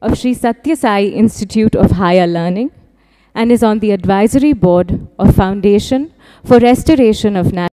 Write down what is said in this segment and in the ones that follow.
of Sri Satya Sai Institute of Higher Learning and is on the advisory board of Foundation for Restoration of Natural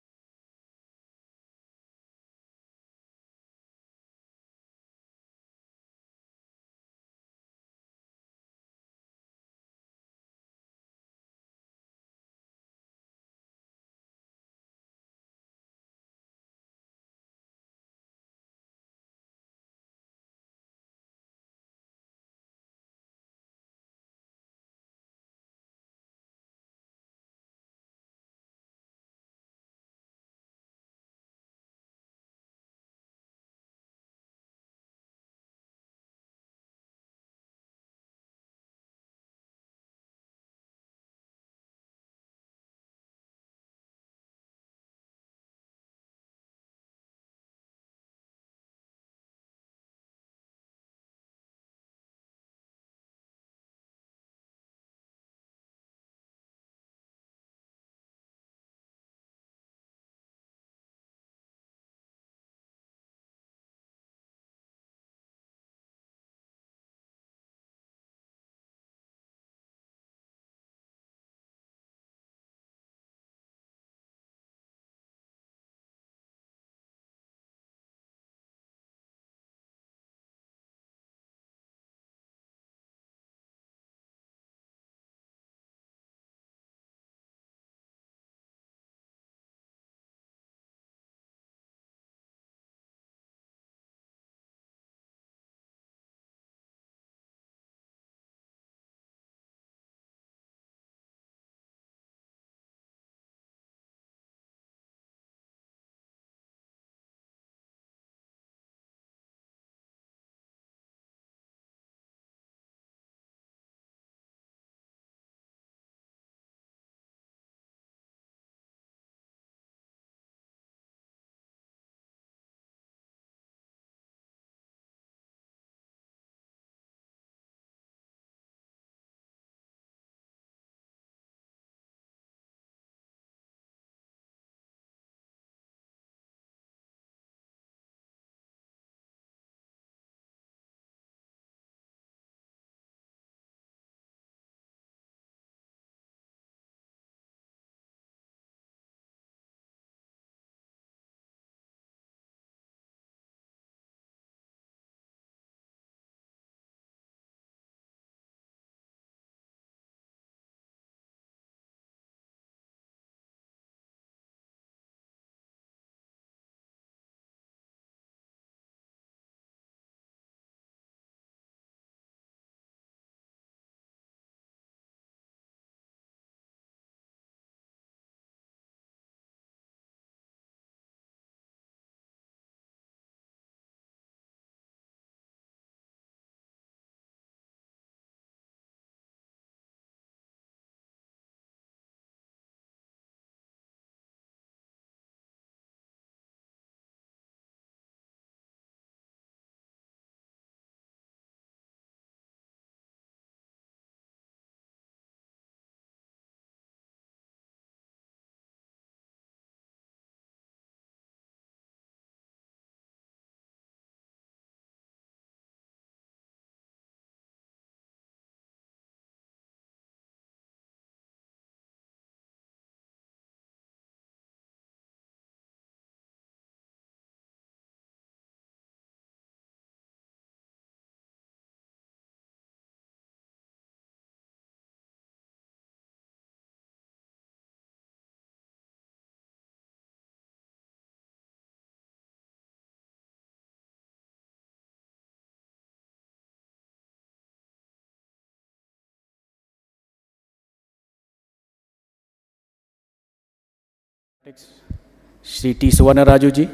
Sri T. Suvarnarajuji,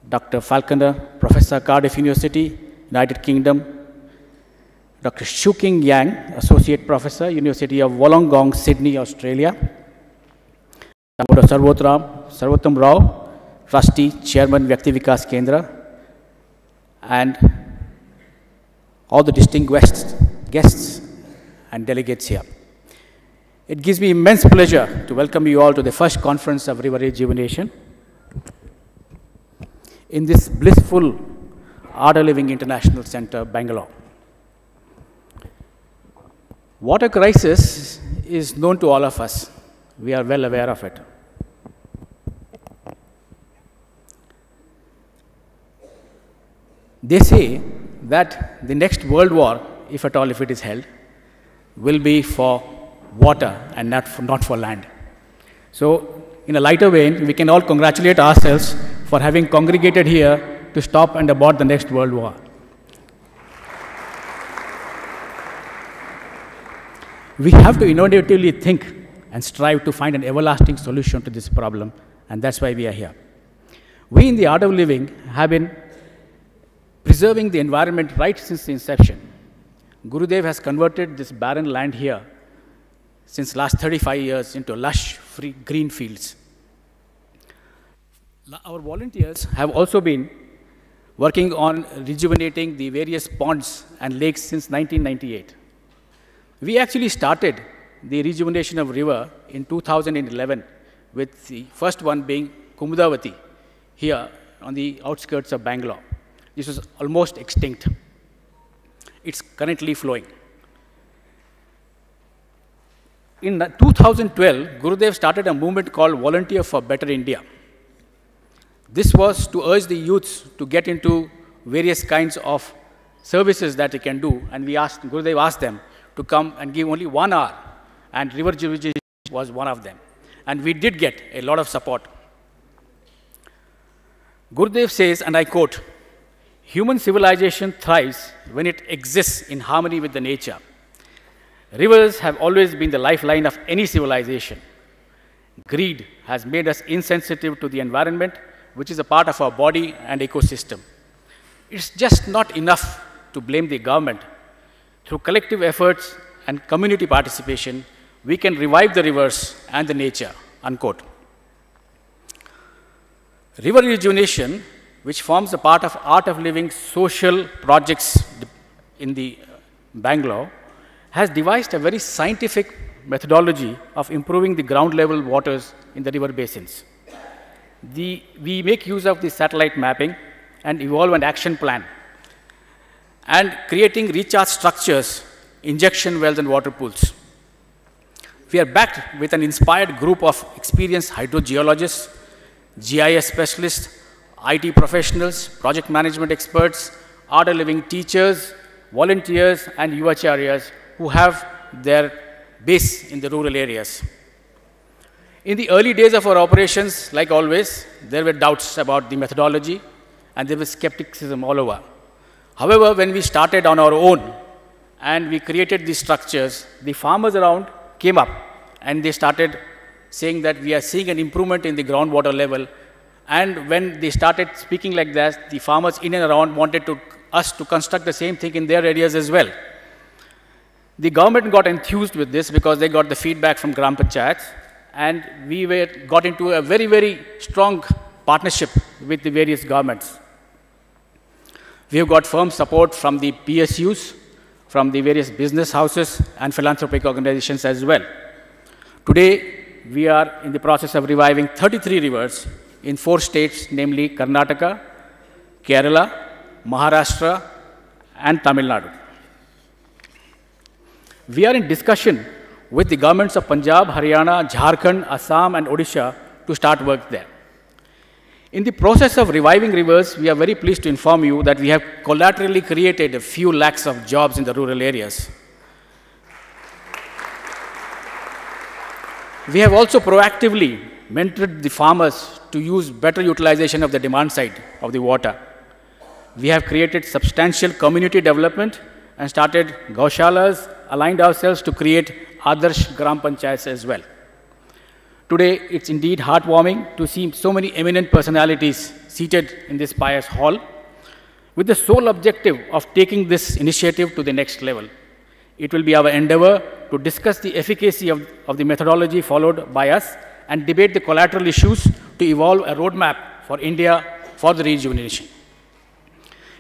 Dr. Falconer, Professor, Cardiff University, United Kingdom, Dr. Shuking Yang, Associate Professor, University of Wollongong, Sydney, Australia, Dr. Sarvottam Rao, Trustee, Chairman, Vyakti Vikas Kendra, and all the distinguished guests and delegates here. It gives me immense pleasure to welcome you all to the first conference of River Rejuvenation in this blissful Art of Living International Center, Bangalore. Water crisis is known to all of us. We are well aware of it. They say that the next world war, if at all if it is held, will be for water and not for land. So in a lighter vein, we can all congratulate ourselves for having congregated here to stop and abort the next world war. We have to innovatively think and strive to find an everlasting solution to this problem, and that's why we are here. We in the Art of Living have been preserving the environment right since the inception. Gurudev has converted this barren land here since last 35 years into lush, free green fields. Our volunteers have also been working on rejuvenating the various ponds and lakes since 1998. We actually started the rejuvenation of river in 2011, with the first one being Kumudavati here on the outskirts of Bangalore. This was almost extinct. It's currently flowing. In 2012, Gurudev started a movement called Volunteer for Better India. This was to urge the youths to get into various kinds of services that they can do, and Gurudev asked them to come and give only 1 hour, and river rejuvenation was one of them. And we did get a lot of support. Gurudev says, and I quote, "Human civilization thrives when it exists in harmony with the nature. Rivers have always been the lifeline of any civilization. Greed has made us insensitive to the environment, which is a part of our body and ecosystem. It's just not enough to blame the government. Through collective efforts and community participation, we can revive the rivers and the nature," unquote. River rejuvenation, which forms a part of Art of Living social projects in the Bangalore, has devised a very scientific methodology of improving the ground level waters in the river basins. We make use of the satellite mapping and evolve an action plan, and creating recharge structures, injection wells and water pools. We are backed with an inspired group of experienced hydrogeologists, GIS specialists, IT professionals, project management experts, Art of Living teachers, volunteers, and yuvacharyas who have their base in the rural areas. In the early days of our operations, like always, there were doubts about the methodology, and there was skepticism all over. However, when we started on our own and we created these structures, the farmers around came up and they started saying that we are seeing an improvement in the groundwater level. And when they started speaking like that, the farmers in and around wanted us to construct the same thing in their areas as well. The government got enthused with this because they got the feedback from Gram Panchayats, and we got into a very, very strong partnership with the various governments. We have got firm support from the PSUs, from the various business houses and philanthropic organizations as well. Today, we are in the process of reviving 33 rivers in 4 states, namely Karnataka, Kerala, Maharashtra, and Tamil Nadu. We are in discussion with the governments of Punjab, Haryana, Jharkhand, Assam, and Odisha to start work there. In the process of reviving rivers, we are very pleased to inform you that we have collaterally created a few lakhs of jobs in the rural areas. We have also proactively mentored the farmers to use better utilization of the demand side of the water. We have created substantial community development and started gaushalas, aligned ourselves to create Adarsh Gram Panchayats as well. Today, it's indeed heartwarming to see so many eminent personalities seated in this pious hall with the sole objective of taking this initiative to the next level. It will be our endeavor to discuss the efficacy of the methodology followed by us and debate the collateral issues to evolve a roadmap for India for the rejuvenation.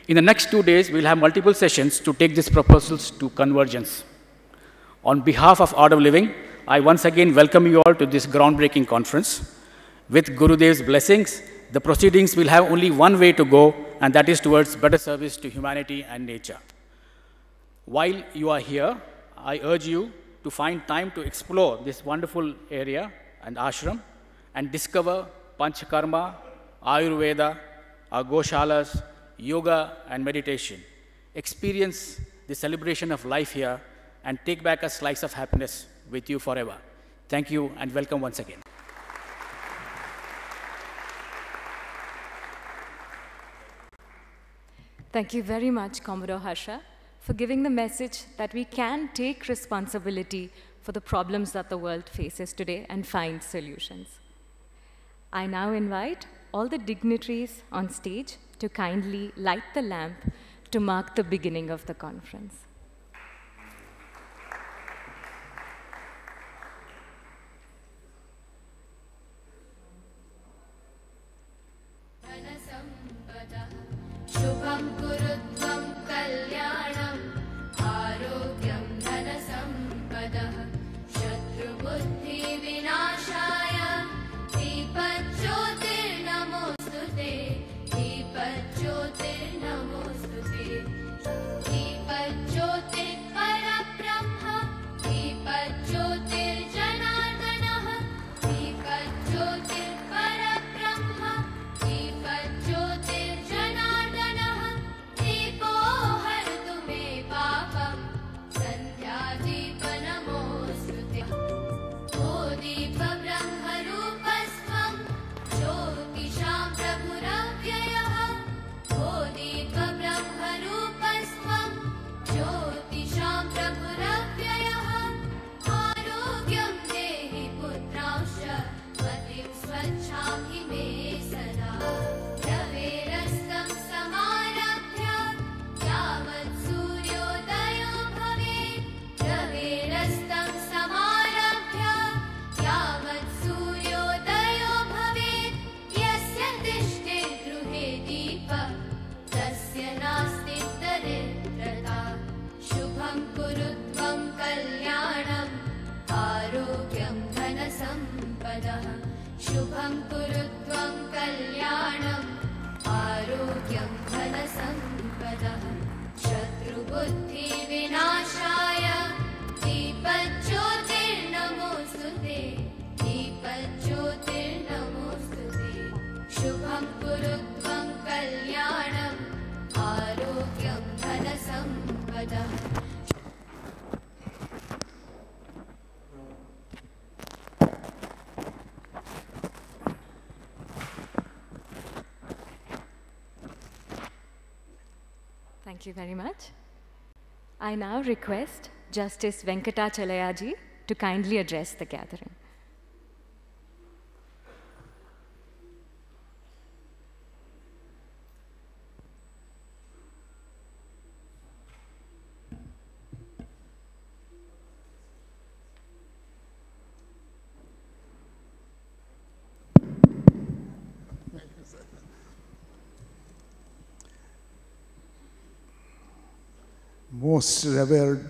In the next 2 days, we'll have multiple sessions to take these proposals to convergence. On behalf of Art of Living, I once again welcome you all to this groundbreaking conference. With Gurudev's blessings, the proceedings will have only one way to go, and that is towards better service to humanity and nature. While you are here, I urge you to find time to explore this wonderful area and ashram and discover Panchakarma, Ayurveda, our Goshalas, yoga and meditation. Experience the celebration of life here and take back a slice of happiness with you forever. Thank you and welcome once again. Thank you very much, Commodore Harsha, for giving the message that we can take responsibility for the problems that the world faces today and find solutions. I now invite all the dignitaries on stage to kindly light the lamp to mark the beginning of the conference. शुभं कुरुत्वं कल्याणं आरोग्यं धनसम्पदः शत्रुबुद्धिविनाशाय दीपज्योतिर्नमोऽस्तुते दीपज्योतिर्नमोऽस्तुते दीपज्योतिर्परब्रह्म दीपज्योतिर्जनार्दनः दीपज्योतिर्परब्रह्म दीपज्योतिर्जनार्दनः दीपो हरतु मे पापं सन्ध्यादीपनमोऽस्तुते ओ दीपब्रह्मरूपस्त्वं ज्योतिषां प्रभुरव्ययः ओ दीपब्रह्मरूपस्त्वं ज्योतिषां प्रभुरव्ययः आरोग्यं देहि पुत्रांश्च मतिं स्वच्छां हि मे सदा रवेरस्तं समारभ्य यावत् सूर्योदयो भवेत् रवेरस्तं समारभ्य यावत् सूर्योदयो भवेत् यस्य तिष्ठे गृहे दीपः तस्य नास्ति दरिद्रता शुभं कुरु त्वं कल्याणम् आरोग्यं धनसम्पदः शुभं कुरु त्वं कल्याणम् आरोग्यं धनसम्पदः शत्रुबुद्धिविनाशाय दीपज्योतिर्नमोऽस्तुते दीपज्योतिर्नमोऽस्तुते शुभं कुरु त्वं कल्याणम् आरोग्यं धनसम्पदः Thank you very much. I now request Justice Venkatachalayaji to kindly address the gathering. Most revered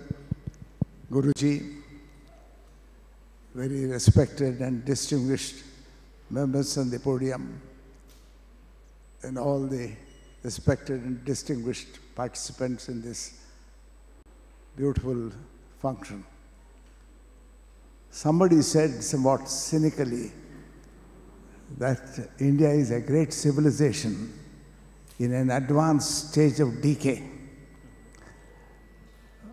Guruji, very respected and distinguished members on the podium, and all the respected and distinguished participants in this beautiful function. Somebody said somewhat cynically that India is a great civilization in an advanced stage of decay.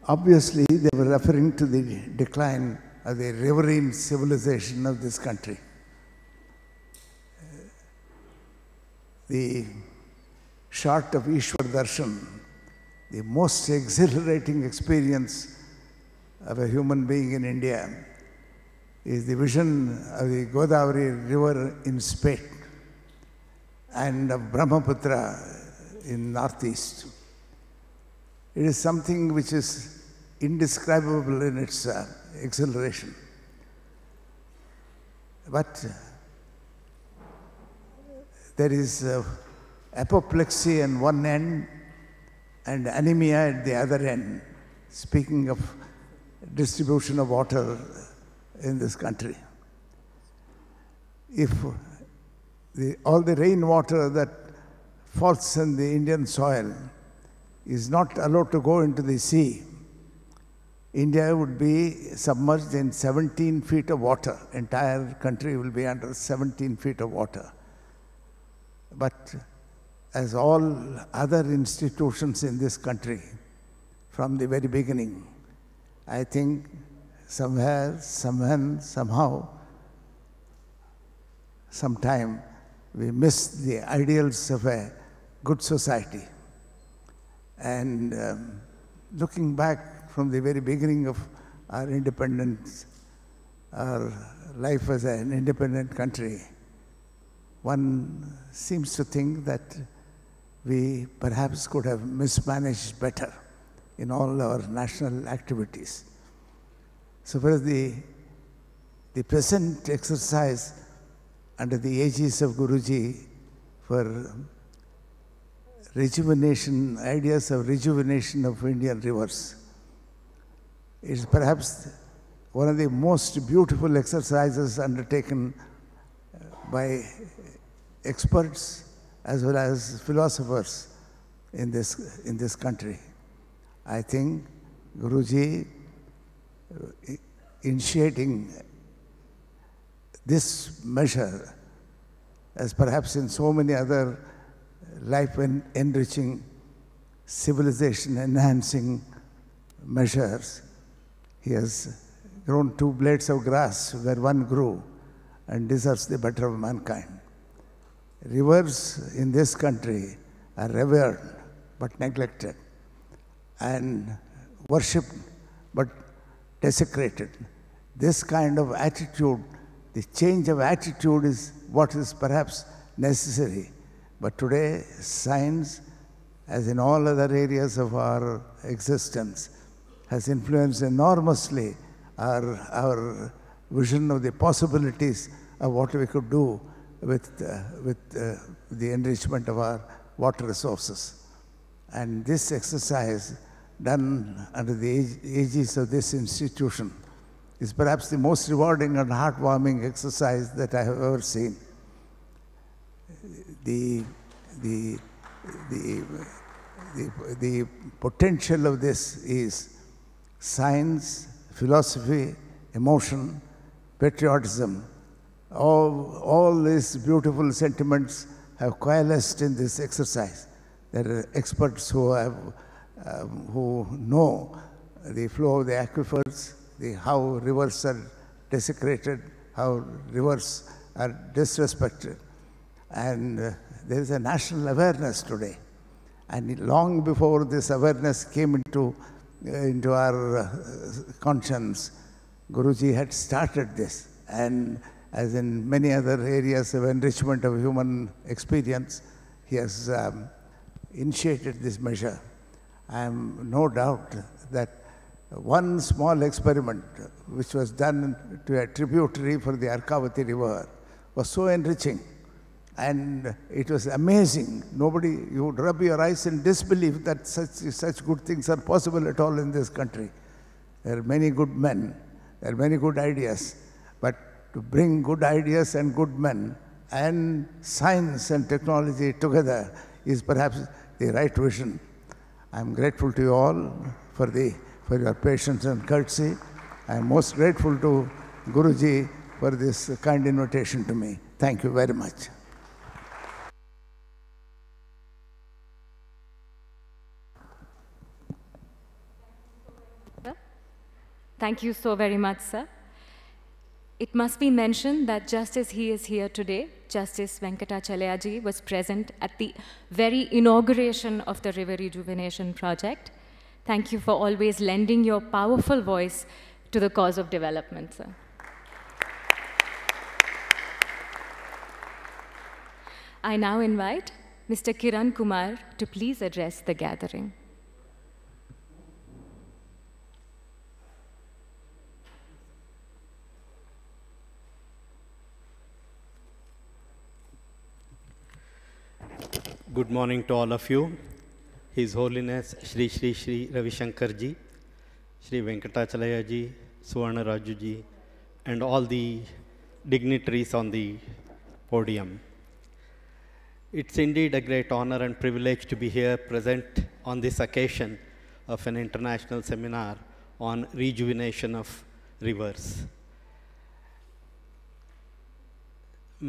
Obviously, they were referring to the decline of the riverine civilization of this country. The short of Ishwar Darshan, the most exhilarating experience of a human being in India, is the vision of the Godavari river in Spate and of Brahmaputra in northeast. It is something which is indescribable in its exhilaration. But there is apoplexy on one end and anemia at the other end, speaking of distribution of water in this country. If all the rainwater that falls on the Indian soil is not allowed to go into the sea, India would be submerged in 17 feet of water. Entire country will be under 17 feet of water. But as all other institutions in this country, from the very beginning, I think somewhere, someone, somehow, sometime, we missed the ideals of a good society. And looking back from the very beginning of our independence, our life as an independent country, one seems to think that we perhaps could have mismanaged better in all our national activities. So for the present exercise under the aegis of Guruji for rejuvenation, ideas of rejuvenation of Indian rivers, is perhaps one of the most beautiful exercises undertaken by experts as well as philosophers in this country. I think Guruji initiating this measure, as perhaps in so many other life-enriching, civilization-enhancing measures, he has grown 2 blades of grass where one grew and deserves the better of mankind. Rivers in this country are revered but neglected, and worshipped but desecrated. This kind of attitude, the change of attitude, is what is perhaps necessary. But today, science, as in all other areas of our existence, has influenced enormously our vision of the possibilities of what we could do with the enrichment of our water resources. And this exercise, done under the aegis of this institution, is perhaps the most rewarding and heartwarming exercise that I have ever seen. The potential of this is science, philosophy, emotion, patriotism. All these beautiful sentiments have coalesced in this exercise. There are experts who know the flow of the aquifers, how rivers are desecrated, how rivers are disrespected. And there is a national awareness today. And long before this awareness came into our conscience, Guruji had started this. And as in many other areas of enrichment of human experience, he has initiated this measure. I am no doubt that one small experiment which was done to a tributary for the Arkavati river was so enriching, and it was amazing. You would rub your eyes in disbelief that such good things are possible at all in this country. There are many good men, there are many good ideas, but to bring good ideas and good men and science and technology together is perhaps the right vision. I am grateful to you all for your patience and courtesy. I am most grateful to Guruji for this kind invitation to me. Thank you very much. Thank you so very much, sir. It must be mentioned that just as he is here today, Justice Venkatachalayaji was present at the very inauguration of the River Rejuvenation Project. Thank you for always lending your powerful voice to the cause of development, sir. I now invite Mr. Kiran Kumar to please address the gathering. Good morning to all of you. His Holiness Sri Ravi Shankar ji, Sri Venkatachalaya ji, Suvarna Raju ji, and all the dignitaries on the podium. It's indeed a great honor and privilege to be here present on this occasion of an international seminar on rejuvenation of rivers.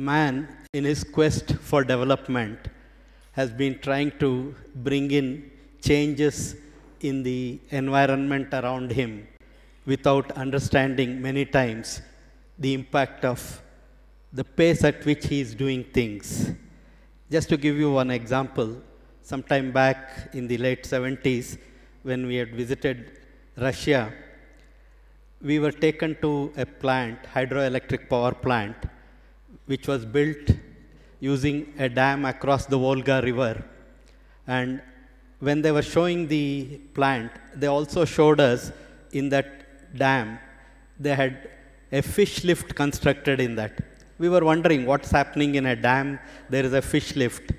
Man, in his quest for development, has been trying to bring in changes in the environment around him without understanding many times the impact of the pace at which he is doing things. Just to give you one example, sometime back in the late 70s, when we had visited Russia, we were taken to a plant, hydroelectric power plant, which was built using a dam across the Volga River. And when they were showing the plant, they also showed us in that dam, they had a fish lift constructed in that. We were wondering what's happening in a dam, there is a fish lift.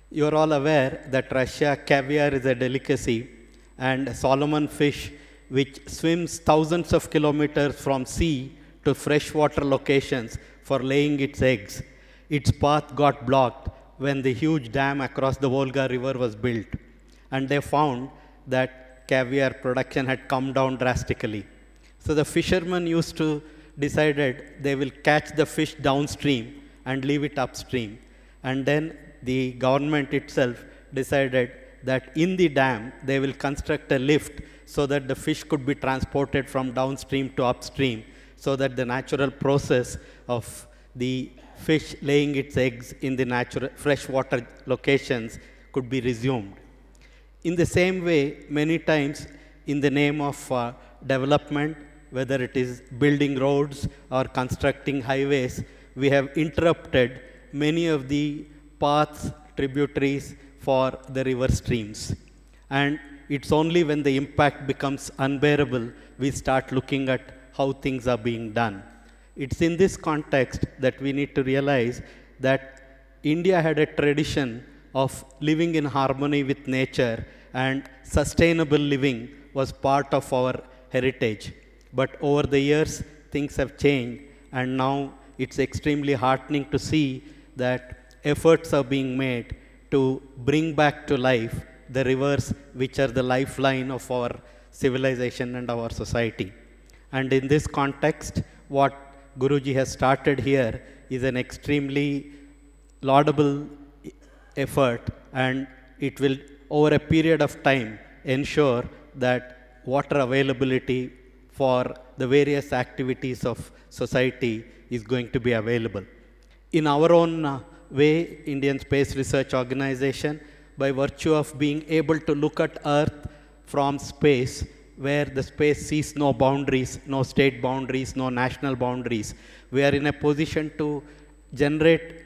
You are all aware that Russia, caviar is a delicacy, and Solomon fish, which swims thousands of kilometers from sea to freshwater locations for laying its eggs. Its path got blocked when the huge dam across the Volga River was built. And they found that caviar production had come down drastically. So the fishermen used to decided they will catch the fish downstream and leave it upstream. And then the government itself decided that in the dam they will construct a lift so that the fish could be transported from downstream to upstream, so that the natural process of the fish laying its eggs in the natural freshwater locations could be resumed. In the same way, many times in the name of development, whether it is building roads or constructing highways, we have interrupted many of the paths, tributaries for the river streams. And it's only when the impact becomes unbearable, we start looking at how things are being done. It's in this context that we need to realize that India had a tradition of living in harmony with nature, and sustainable living was part of our heritage. But over the years, things have changed, and now it's extremely heartening to see that efforts are being made to bring back to life the rivers which are the lifeline of our civilization and our society. And in this context, what Guruji has started here is an extremely laudable effort, and it will, over a period of time, ensure that water availability for the various activities of society is going to be available. In our own way, Indian Space Research Organization, by virtue of being able to look at Earth from space, where the space sees no boundaries, no state boundaries, no national boundaries, we are in a position to generate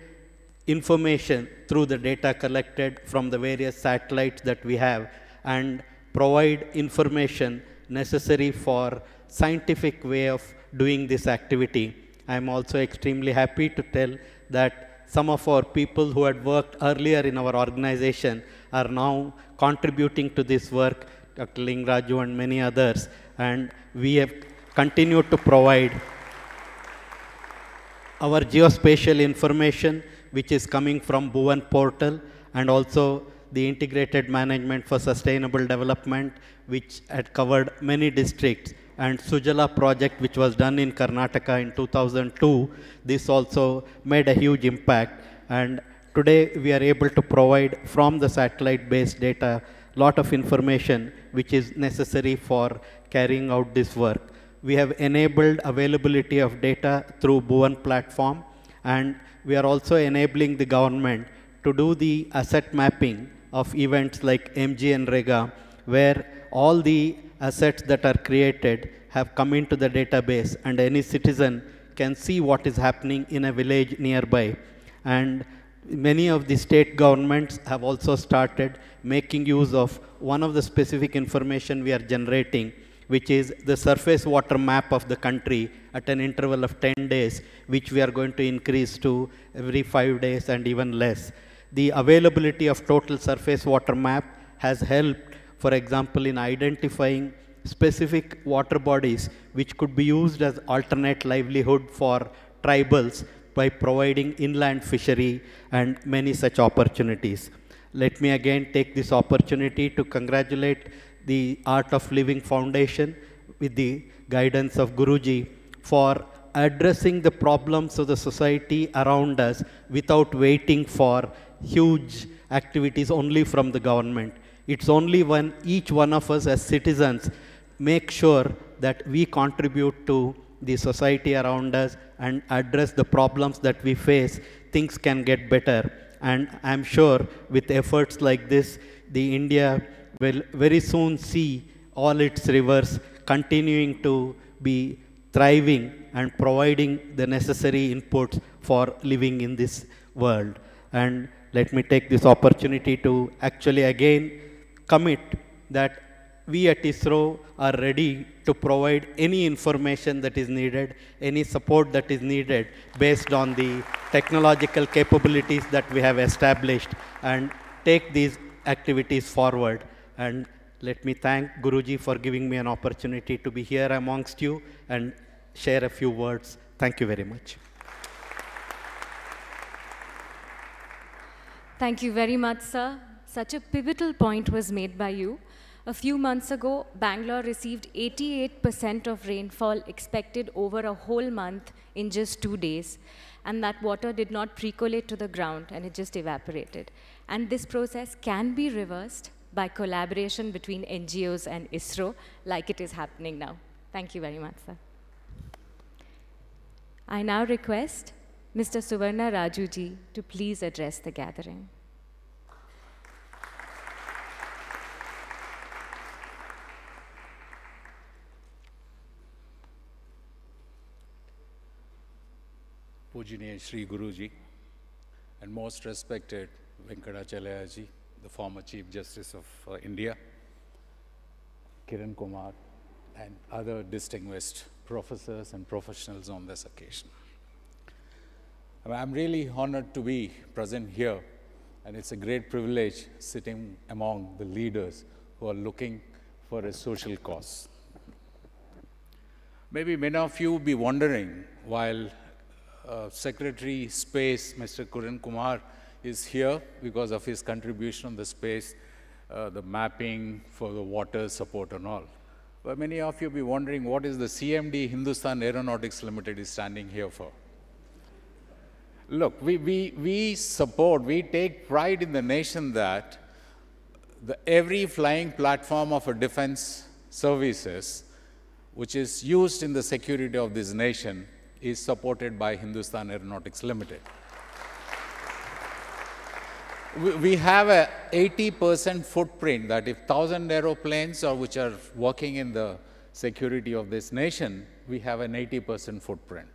information through the data collected from the various satellites that we have, and provide information necessary for scientific way of doing this activity. I am also extremely happy to tell that some of our people who had worked earlier in our organization are now contributing to this work, Dr. Lingraju and many others, and we have continued to provide our geospatial information, which is coming from Bhuvan portal, and also the integrated management for sustainable development, which had covered many districts, and Sujala project, which was done in Karnataka in 2002. This also made a huge impact, and today we are able to provide from the satellite-based data lot of information which is necessary for carrying out this work. We have enabled availability of data through Bhuvan platform, and we are also enabling the government to do the asset mapping of events like MG and Rega, where all the assets that are created have come into the database, and any citizen can see what is happening in a village nearby. And many of the state governments have also started making use of one of the specific information we are generating, which is the surface water map of the country at an interval of 10 days, which we are going to increase to every 5 days and even less. The availability of total surface water map has helped, for example, in identifying specific water bodies which could be used as alternate livelihood for tribals by providing inland fishery and many such opportunities. Let me again take this opportunity to congratulate the Art of Living Foundation, with the guidance of Guruji, for addressing the problems of the society around us without waiting for huge activities only from the government. It's only when each one of us as citizens make sure that we contribute to the society around us and address the problems that we face, things can get better. And I'm sure with efforts like this, the India will very soon see all its rivers continuing to be thriving and providing the necessary inputs for living in this world. And let me take this opportunity to actually again commit that we at ISRO are ready to provide any information that is needed, any support that is needed based on the technological capabilities that we have established, and take these activities forward. And let me thank Guruji for giving me an opportunity to be here amongst you and share a few words. Thank you very much. Thank you very much, sir. Such a pivotal point was made by you. A few months ago, Bangalore received 88% of rainfall expected over a whole month in just 2 days. And that water did not percolate to the ground and it just evaporated. And this process can be reversed by collaboration between NGOs and ISRO, like it is happening now. Thank you very much, sir. I now request Mr. Suvarna Rajuji to please address the gathering. Pujaniya Sri Guruji and most respected Venkatachalaya ji, the former Chief Justice of India, Kiran Kumar, and other distinguished professors and professionals on this occasion. I'm really honored to be present here, and it's a great privilege sitting among the leaders who are looking for a social cause. Maybe many of you will be wondering, while Secretary Space, Mr. Kiran Kumar, is here because of his contribution on the space, the mapping for the water support and all. But many of you will be wondering what is the CMD Hindustan Aeronautics Limited is standing here for. Look, we take pride in the nation that every flying platform of a defense services which is used in the security of this nation is supported by Hindustan Aeronautics Limited. We have a 80% footprint that if 1,000 aeroplanes which are working in the security of this nation, we have an 80% footprint.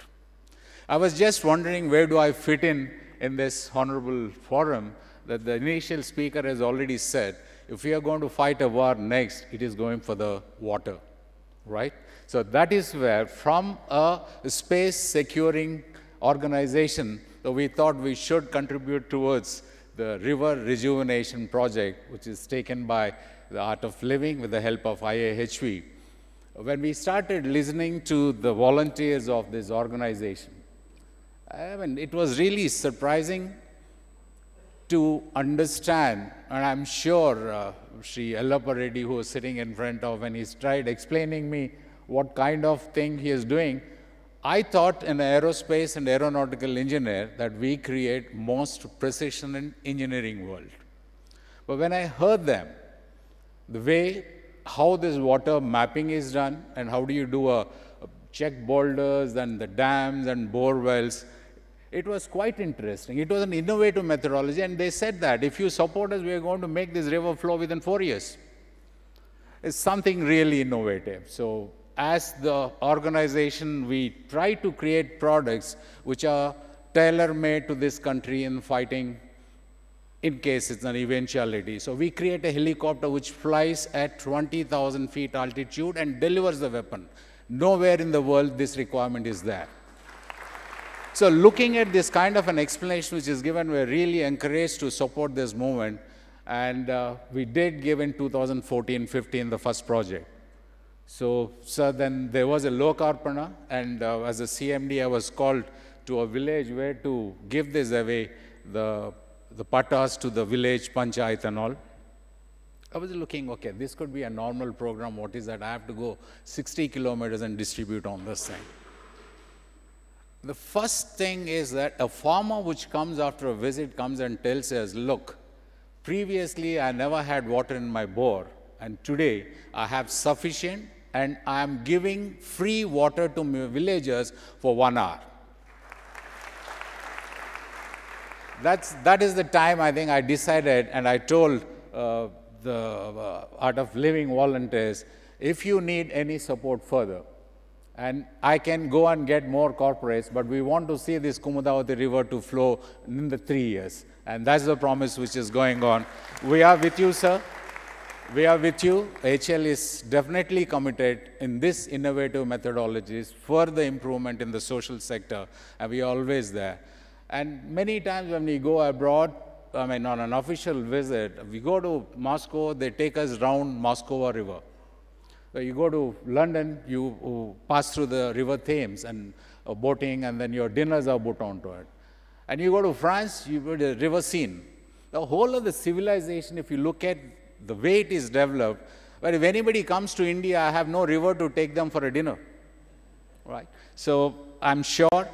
I was just wondering where do I fit in this honorable forum that the initial speaker has already said, if we are going to fight a war next, it is going for the water, right? So that is where, from a space securing organization, so we thought we should contribute towards the river rejuvenation project, which is taken by the Art of Living with the help of IAHV. When we started listening to the volunteers of this organization, I mean, it was really surprising to understand, and I'm sure Sri Yellappa Reddy, who was sitting in front of, when he tried explaining me what kind of thing he is doing, I thought an aerospace and aeronautical engineer that we create most precision in engineering world. But when I heard them, the way how this water mapping is done and how do you do check boulders and the dams and bore wells, it was quite interesting. It was an innovative methodology, and they said that if you support us, we are going to make this river flow within 4 years. It's something really innovative. So as the organization, we try to create products which are tailor-made to this country in fighting in case it's an eventuality. So we create a helicopter which flies at 20,000 feet altitude and delivers the weapon. Nowhere in the world this requirement is there. So looking at this kind of an explanation which is given, we're really encouraged to support this movement. And we did give in 2014-15 the first project. So then there was a Lokarpana, and as a CMD, I was called to a village where to give this away, the pattas to the village panchayat and all. I was looking, okay, this could be a normal program. What is that? I have to go 60 kilometers and distribute on this thing. The first thing is that a farmer which comes after a visit comes and tells us, look, previously I never had water in my bore, and today I have sufficient, and I am giving free water to my villagers for 1 hour. That is the time I think I decided, and I told the Art of Living volunteers, if you need any support further, and I can go and get more corporates, but we want to see this Kumudavati river to flow in the 3 years. And that's the promise which is going on. We are with you, sir. We are with you. HL is definitely committed in this innovative methodologies for the improvement in the social sector, and we are always there. And many times when we go abroad, I mean, on an official visit, we go to Moscow, they take us round Moscow River. You go to London, you pass through the river Thames and boating, and then your dinners are put onto it. And you go to France, you go to the river Seine. The whole of the civilization, if you look at the way it is developed, but if anybody comes to India, I have no river to take them for a dinner, right? So I'm sure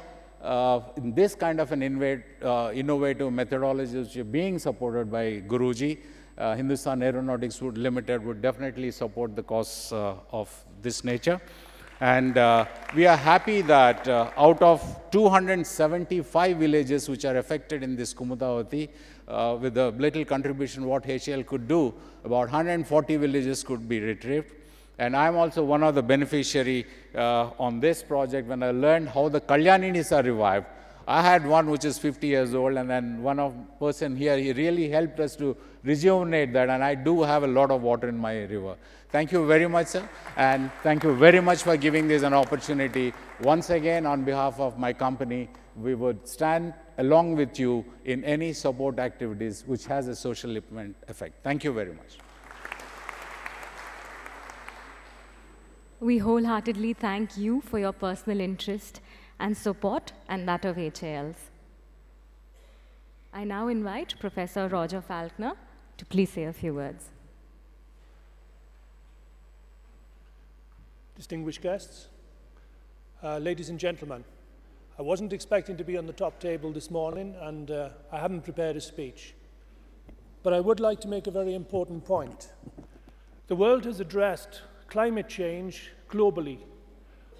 in this kind of an innovative methodology which is being supported by Guruji, Hindustan Aeronautics Limited would definitely support the cause of this nature. And we are happy that out of 275 villages which are affected in this Kumudavati, with the little contribution what HL could do, about 140 villages could be retrieved. And I'm also one of the beneficiary on this project. When I learned how the Kalyaninis are revived, I had one which is 50 years old, and then one of person here, he really helped us to rejuvenate that, and I do have a lot of water in my river. Thank you very much, sir, and thank you very much for giving this an opportunity. Once again, on behalf of my company, we would stand along with you in any support activities which has a social effect. Thank you very much. We wholeheartedly thank you for your personal interest and support, and that of HAL's. I now invite Professor Roger Falconer to please say a few words. Distinguished guests, ladies and gentlemen, I wasn't expecting to be on the top table this morning, and I haven't prepared a speech. But I would like to make a very important point. The world has addressed climate change globally.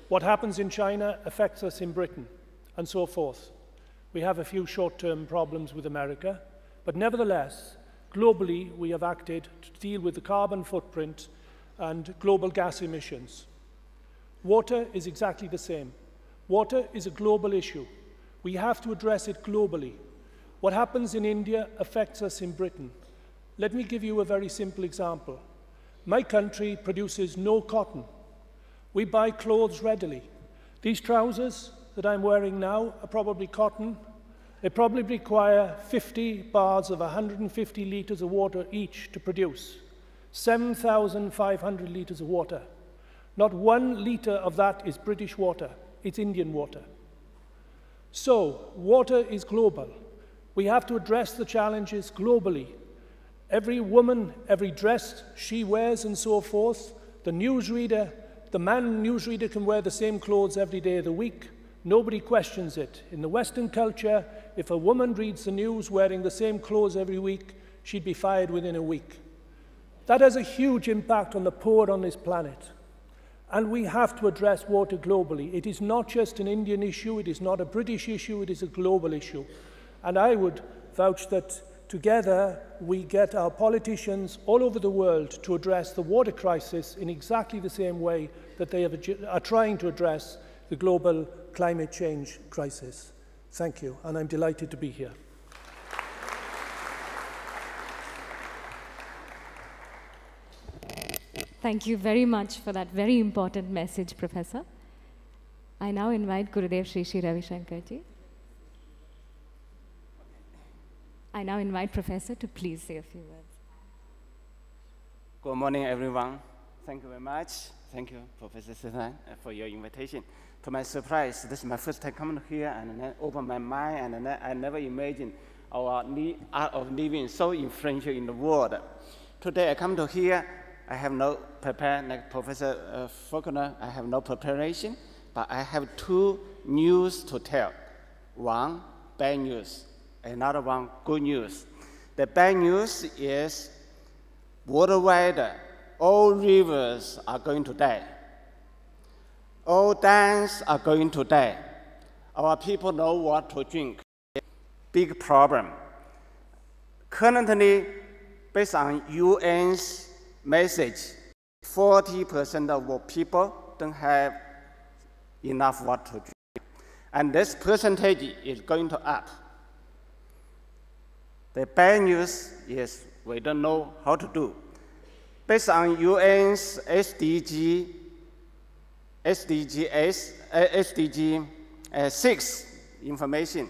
What happens in China affects us in Britain, and so forth. We have a few short-term problems with America, but nevertheless, globally, we have acted to deal with the carbon footprint and global gas emissions. Water is exactly the same. Water is a global issue. We have to address it globally. What happens in India affects us in Britain. Let me give you a very simple example. My country produces no cotton. We buy clothes readily. These trousers that I'm wearing now are probably cotton. They probably require 50 bars of 150 litres of water each to produce. 7,500 litres of water. Not 1 litre of that is British water. It's Indian water. So, water is global. We have to address the challenges globally. Every woman, every dress she wears and so forth, the newsreader, the man newsreader can wear the same clothes every day of the week. Nobody questions it. In the Western culture, if a woman reads the news wearing the same clothes every week, she'd be fired within a week. That has a huge impact on the poor on this planet. And we have to address water globally. It is not just an Indian issue, it is not a British issue, it is a global issue. And I would vouch that together we get our politicians all over the world to address the water crisis in exactly the same way that they are trying to address the global climate change crisis. Thank you, and I'm delighted to be here. Thank you very much for that very important message, Professor. I now invite Gurudev Sri Ravi Shankar ji. I now invite Professor to please say a few words. Good morning, everyone. Thank you very much. Thank you, Professor Sudan, for your invitation. To my surprise, this is my first time coming here, and then open my mind, and then I never imagined our art of living so influential in the world. Today I come to here, I have no prepare, like Professor Faulkner, I have no preparation, but I have two news to tell. One, bad news, another one, good news. The bad news is worldwide, all rivers are going to die. All dams are going to die. Our people know what to drink. Big problem. Currently, based on UN's message, 40% of people don't have enough water to drink. And this percentage is going to up. The bad news is we don't know how to do. Based on UN's SDG 6 information,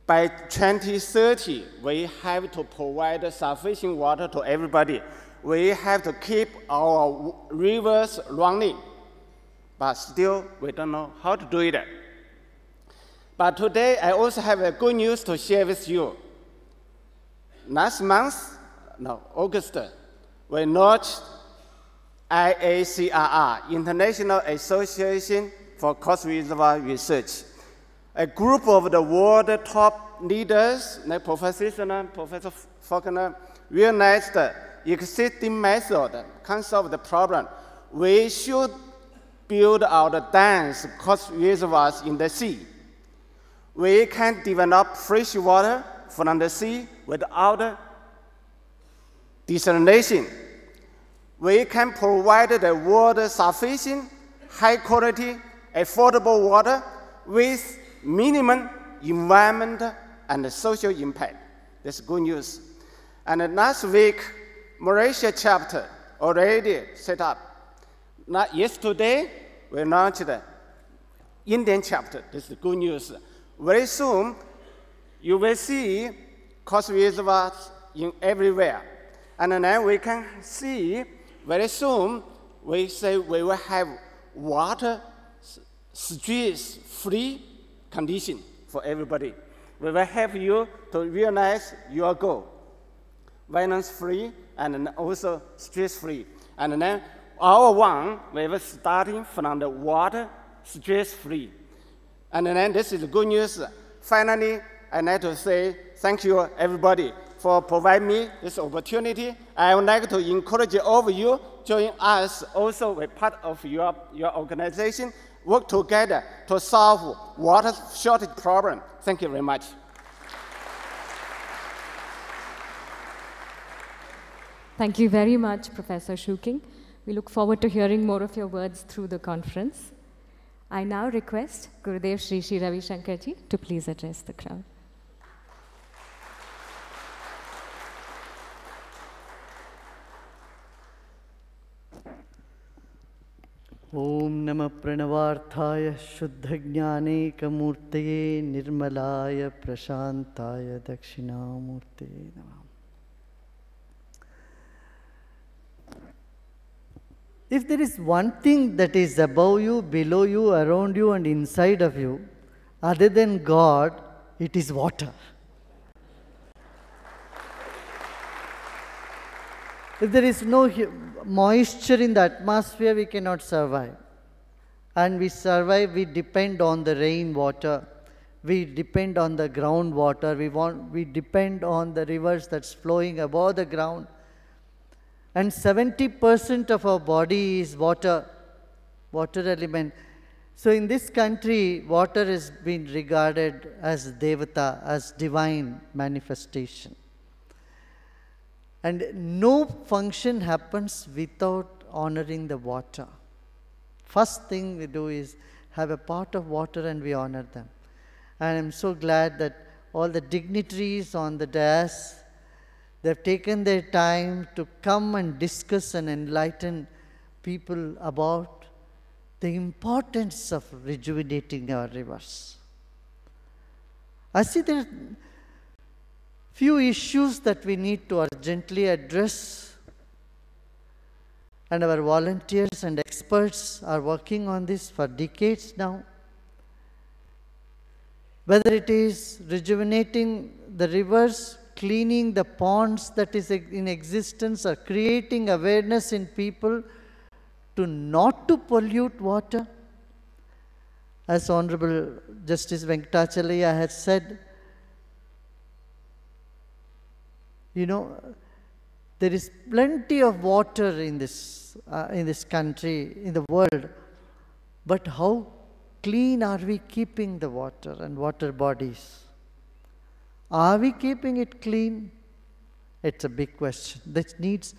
by 2030, we have to provide sufficient water to everybody. We have to keep our rivers running, but still we don't know how to do it. But today, I also have a good news to share with you. Last month, August, we launched IACRR, International Association for Coast Reservoir Research. A group of the world top leaders, like Professor Faulkner, realized the existing method can solve the problem. We should build our dams, coast reservoirs in the sea. We can develop fresh water from the sea without desalination. We can provide the world sufficient, high quality, affordable water with minimum environmental and social impact. That's good news. And last week, Malaysia chapter already set up. Yesterday, we launched the Indian chapter. This is good news. Very soon, you will see coast reservoirs everywhere. And then we can see very soon, we say we will have water stress-free condition for everybody. We will help you to realize your goal. Violence-free and also stress-free. And then our one, we will starting from the water stress-free. And then this is good news. Finally, I'd like to say thank you, everybody, for providing me this opportunity. I would like to encourage all of you join us also with part of your organization, work together to solve water shortage problem. Thank you very much. Thank you very much, Professor Shuking. We look forward to hearing more of your words through the conference. I now request Gurudev Sri Ravi Shankar ji to please address the crowd. ॐ नमः प्रणवार्थाय शुद्धज्ञानैकमूर्तये निर्मलाय प्रशान्ताय दक्षिणामूर्तये नमः. If there is one thing that is above you, below you, around you and inside of you, other than God, it is water. If there is no moisture in the atmosphere, we cannot survive. And we survive, we depend on the rainwater. We depend on the groundwater. We depend on the rivers that's flowing above the ground. And 70% of our body is water element. So in this country, water has been regarded as Devata, as divine manifestation. And no function happens without honoring the water. First thing we do is have a pot of water and we honor them. And I'm so glad that all the dignitaries on the dais, they've taken their time to come and discuss and enlighten people about the importance of rejuvenating our rivers. I see there are few issues that we need to urgently address, and our volunteers and experts are working on this for decades now. Whether it is rejuvenating the rivers, cleaning the ponds that is in existence, or creating awareness in people to not to pollute water. As Honorable Justice Venkatachalaya has said, you know, there is plenty of water in this country, in the world, but how clean are we keeping the water and water bodies? Are we keeping it clean? It's a big question that needs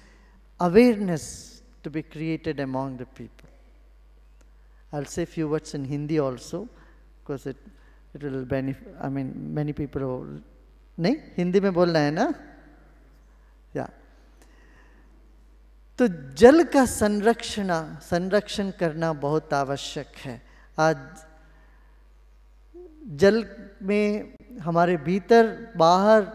awareness to be created among the people. I'll say a few words in Hindi also, because it will benefit, I mean, many people will, नहीं हिंदी में बोलना है ना, या तो जल का संरक्षण करना बहुत आवश्यक है। आज जल में हमारे भीतर बाहर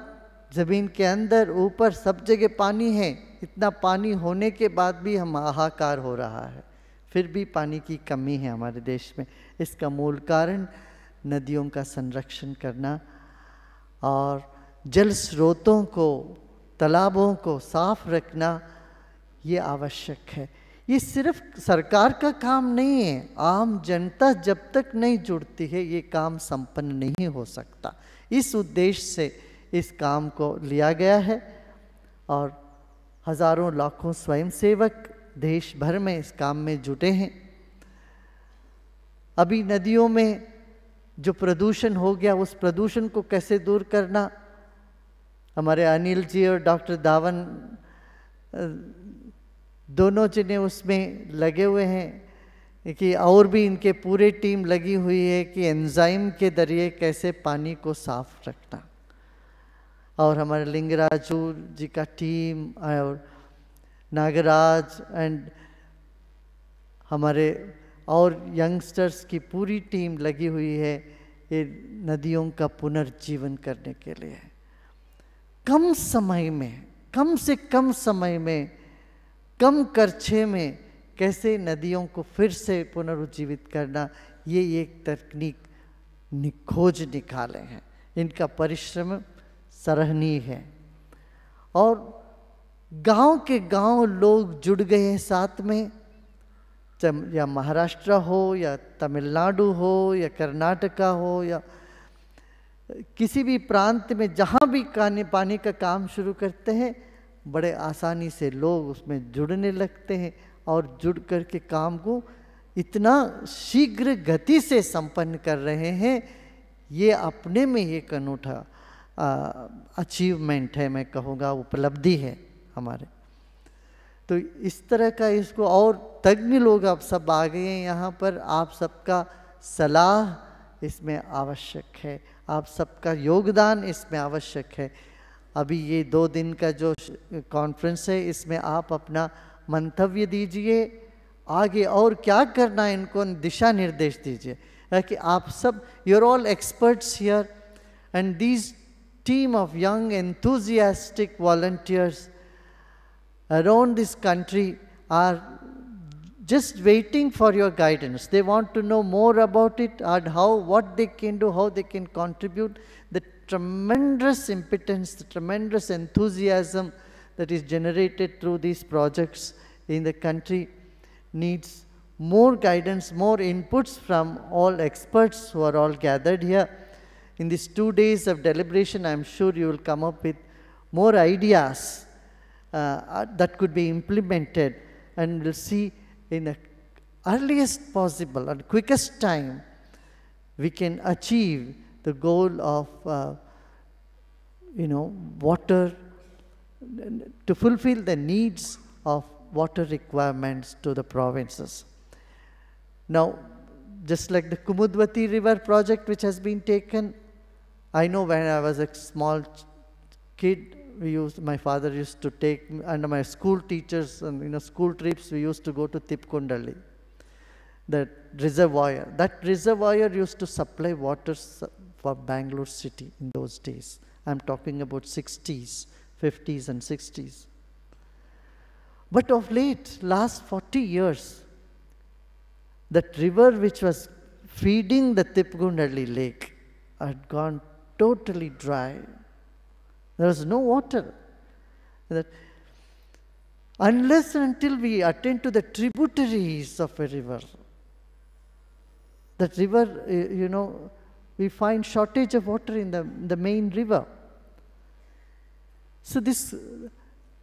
जमीन के अंदर ऊपर सब जगह पानी है। इतना पानी होने के बाद भी हम हाहाकार हो रहा है, फिर भी पानी की कमी है हमारे देश में। इसका मूल कारण नदियों का संरक्षण करना और जल स्रोतों को, तालाबों को साफ रखना, ये आवश्यक है। ये सिर्फ सरकार का काम नहीं है, आम जनता जब तक नहीं जुड़ती है ये काम संपन्न नहीं हो सकता। इस उद्देश्य से इस काम को लिया गया है और हजारों लाखों स्वयंसेवक देश भर में इस काम में जुटे हैं। अभी नदियों में जो प्रदूषण हो गया, उस प्रदूषण को कैसे दूर करना, हमारे अनिल जी और डॉक्टर धावन दोनों जने उसमें लगे हुए हैं कि, और भी इनके पूरे टीम लगी हुई है कि एंजाइम के जरिए कैसे पानी को साफ रखना। और हमारे लिंगराजू जी का टीम और नागराज एंड हमारे और यंगस्टर्स की पूरी टीम लगी हुई है ये नदियों का पुनर्जीवन करने के लिए। कम समय में, कम से कम समय में, कम खर्चे में कैसे नदियों को फिर से पुनरुज्जीवित करना, ये एक तकनीक खोज निकाले हैं। इनका परिश्रम सराहनीय है और गांव के गांव लोग जुड़ गए हैं साथ में, या महाराष्ट्र हो या तमिलनाडु हो या कर्नाटका हो या किसी भी प्रांत में, जहाँ भी पानी का काम शुरू करते हैं बड़े आसानी से लोग उसमें जुड़ने लगते हैं और जुड़ कर के काम को इतना शीघ्र गति से संपन्न कर रहे हैं। ये अपने में एक अनूठा अचीवमेंट है, मैं कहूँगा उपलब्धि है हमारे। तो इस तरह का इसको, और तज्ञ लोग आप सब आ गए हैं यहाँ पर, आप सबका सलाह इसमें आवश्यक है, आप सबका योगदान इसमें आवश्यक है। अभी ये 2 दिन का जो कॉन्फ्रेंस है इसमें आप अपना मंतव्य दीजिए, आगे और क्या करना है इनको दिशा निर्देश दीजिए कि आप सब, you are all experts here and these team of young enthusiastic volunteers around this country are just waiting for your guidance. They want to know more about it and what they can do, how they can contribute. The tremendous impotence, the tremendous enthusiasm that is generated through these projects in the country needs more guidance, more inputs from all experts who are all gathered here. In these 2 days of deliberation, I am sure you will come up with more ideas that could be implemented, and we'll see in the earliest possible and quickest time we can achieve the goal of water, to fulfill the needs of water requirements to the provinces. Now, just like the Kumudwati River project which has been taken, I know when I was a small kid, my father used to take, and my school teachers and school trips, we used to go to Tipkundalli, that reservoir. That reservoir used to supply water for Bangalore city in those days. I'm talking about 60s, 50s and 60s. But of late, last 40 years, that river which was feeding the Tipkundalli lake had gone totally dry. There was no water. That unless and until we attend to the tributaries of a river, that river, we find shortage of water in the main river. So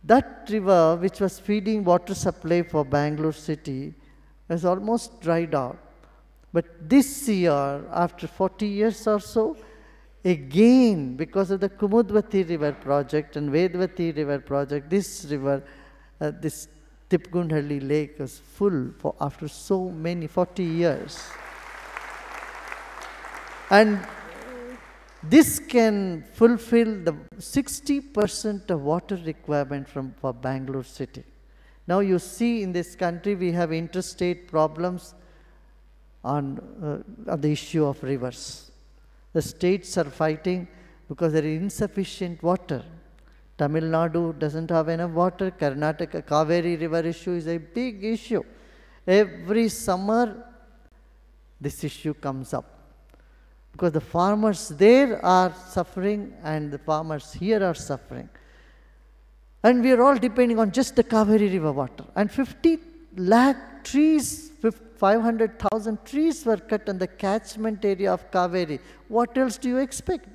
that river, which was feeding water supply for Bangalore city, has almost dried out. But this year, after 40 years or so, again, because of the Kumudvati river project and Vedvati river project, this river, this Tipgunhalli lake was full after so many, 40 years. And this can fulfill the 60% of water requirement for Bangalore city. Now you see in this country we have interstate problems on the issue of rivers. The states are fighting because there is insufficient water. Tamil Nadu doesn't have enough water. Karnataka Kaveri river issue is a big issue. Every summer this issue comes up, because the farmers there are suffering and the farmers here are suffering. And we are all depending on just the Kaveri river water. And 50 lakh trees, 500,000 trees were cut in the catchment area of Kaveri. What else do you expect?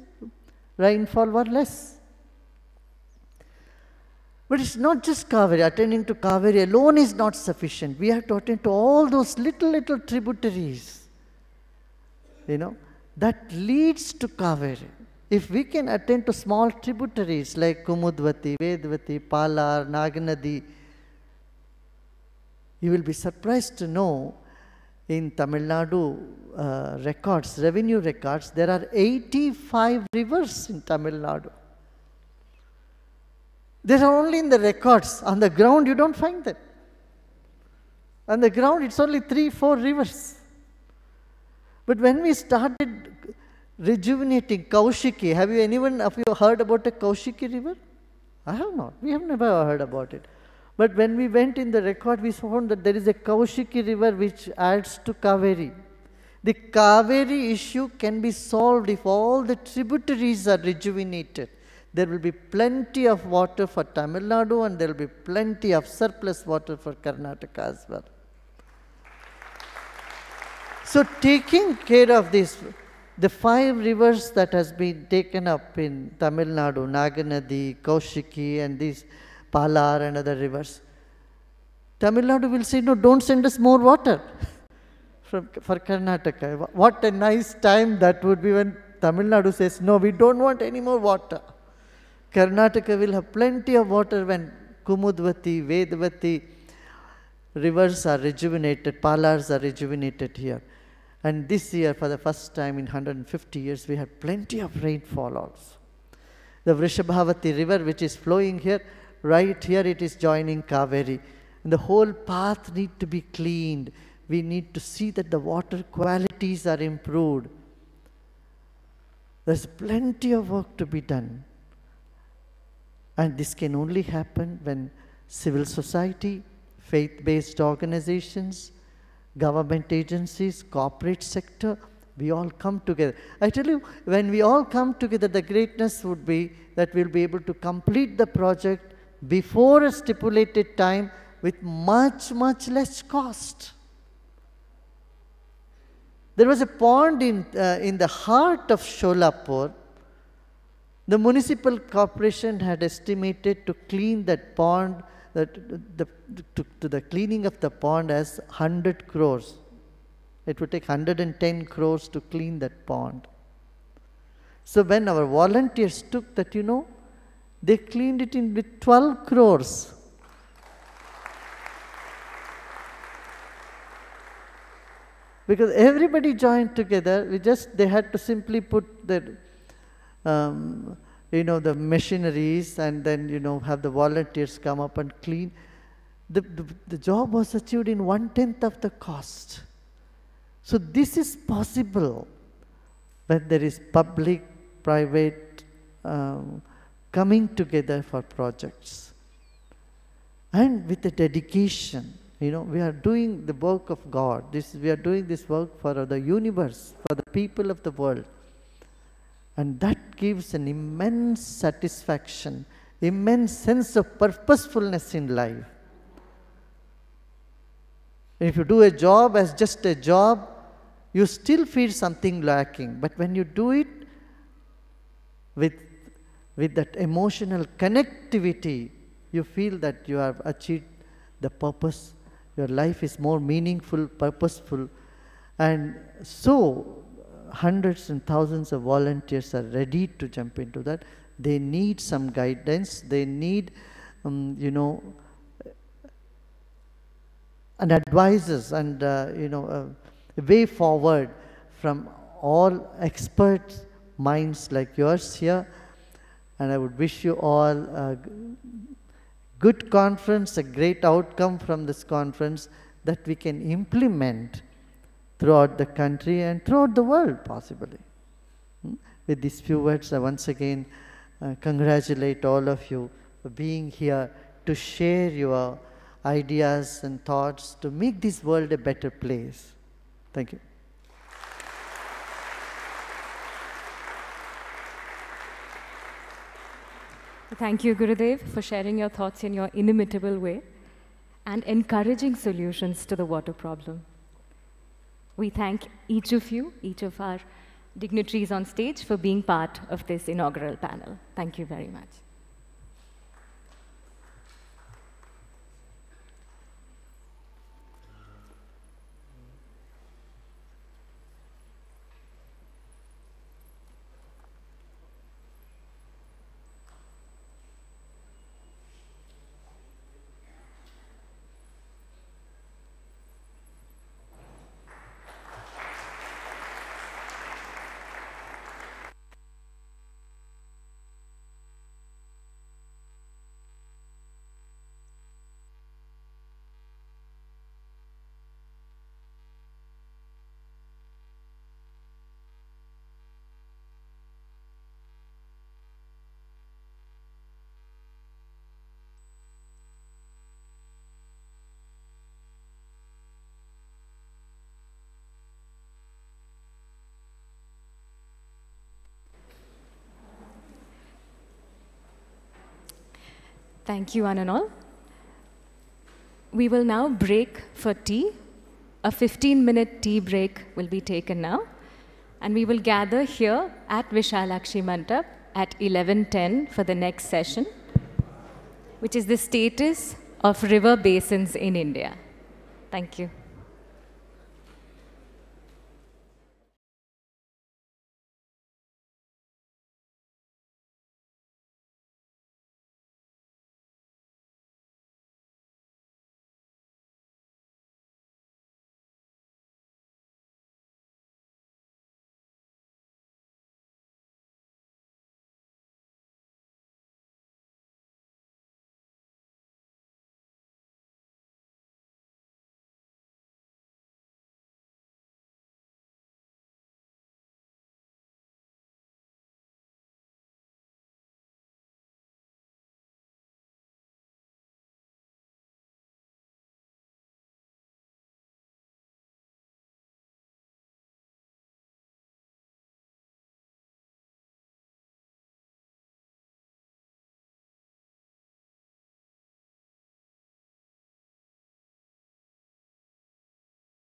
Rainfall were less. But it's not just Kaveri. Attending to Kaveri alone is not sufficient. We have to attend to all those little tributaries, that leads to Kaveri. If we can attend to small tributaries like Kumudvati, Vedvati, Palar, Naganadi, you will be surprised to know in Tamil Nadu records, revenue records, there are 85 rivers in Tamil Nadu. They are only in the records. On the ground, you don't find them. On the ground, it's only 3-4 rivers. But when we started rejuvenating Kaushiki, have you anyone of you heard about a Kaushiki river? I have not. We have never heard about it. But when we went in the record, we found that there is a Kaushiki river which adds to Kaveri. The Kaveri issue can be solved if all the tributaries are rejuvenated. There will be plenty of water for Tamil Nadu and there will be plenty of surplus water for Karnataka as well. So taking care of this, the 5 rivers that has been taken up in Tamil Nadu, Naganadi, Kaushiki and these Palar and other rivers, Tamil Nadu will say, no, don't send us more water for Karnataka. What a nice time that would be when Tamil Nadu says, no, we don't want any more water. Karnataka will have plenty of water when Kumudvati, Vedvati rivers are rejuvenated, Palars are rejuvenated here. And this year, for the first time in 150 years, we had plenty of rainfall also. The Vrishabhavati river, which is flowing here, right here it is joining Kaveri. And the whole path needs to be cleaned. We need to see that the water qualities are improved. There's plenty of work to be done. And this can only happen when civil society, faith-based organizations, government agencies, corporate sector, we all come together. I tell you, when we all come together, the greatness would be that we'll be able to complete the project before a stipulated time with much less cost. There was a pond in the heart of Sholapur. The municipal corporation had estimated to clean that pond, to the cleaning of the pond as 100 crores. It would take 110 crores to clean that pond. So when our volunteers took that, they cleaned it in with 12 crores. Because everybody joined together, they had to simply put the machineries and then, have the volunteers come up and clean. The job was achieved in 1/10 of the cost. So this is possible when there is public, private coming together for projects. And with the dedication, we are doing the work of God. We are doing this work for the universe, for the people of the world. And that gives an immense satisfaction, immense sense of purposefulness in life. If you do a job as just a job, you still feel something lacking. But when you do it with that emotional connectivity, you feel that you have achieved the purpose. Your life is more meaningful, purposeful. And so, hundreds and thousands of volunteers are ready to jump into that. They need some guidance. They need, and advisors and, a way forward from all expert minds like yours here. And I would wish you all a good conference, a great outcome from this conference that we can implement throughout the country and throughout the world, possibly. With these few words, I once again congratulate all of you for being here to share your ideas and thoughts to make this world a better place. Thank you. Thank you, Gurudev, for sharing your thoughts in your inimitable way and encouraging solutions to the water problem. We thank each of you, each of our dignitaries on stage, for being part of this inaugural panel. Thank you very much. Thank you, one and all. We will now break for tea. A 15-minute tea break will be taken now. And we will gather here at Vishalakshi Mandap at 11:10 for the next session, which is the status of river basins in India. Thank you.